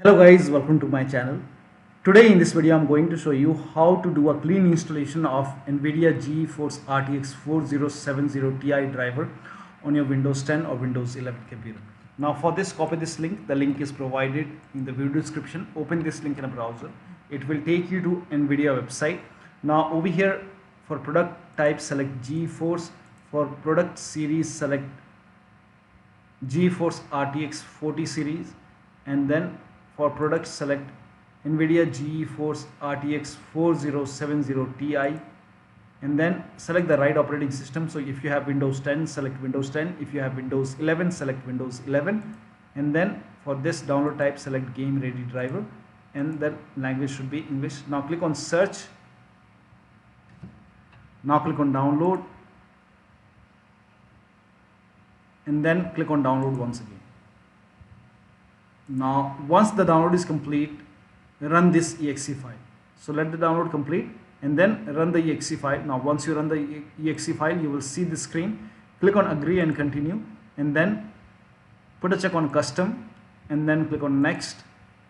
Hello guys, welcome to my channel. Today in this video I'm going to show you how to do a clean installation of Nvidia GeForce RTX 4070 Ti driver on your Windows 10 or Windows 11 computer. Now for this, copy this link. The link is provided in the video description. Open this link in a browser. It will take you to Nvidia website. Now over here, for product type select GeForce. For product series select GeForce RTX 40 series, and then for product select Nvidia GeForce RTX 4070 Ti, and then select the right operating system. So if you have Windows 10, select Windows 10. If you have Windows 11, select Windows 11, and then for this download type select game ready driver, and the language should be English. Now click on search. Now click on download, and then click on download once again. Now once the download is complete, run this exe file. So let the download complete and then run the exe file. Now once you run the exe file, you will see the screen. Click on agree and continue, and then put a check on custom, and then click on next,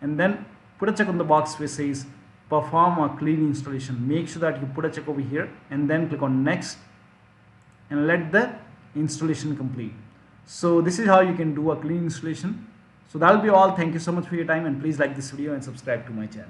and then put a check on the box which says perform a clean installation. Make sure that you put a check over here, and then click on next and let the installation complete. So this is how you can do a clean installation. So that will be all. Thank you so much for your time, and please like this video and subscribe to my channel.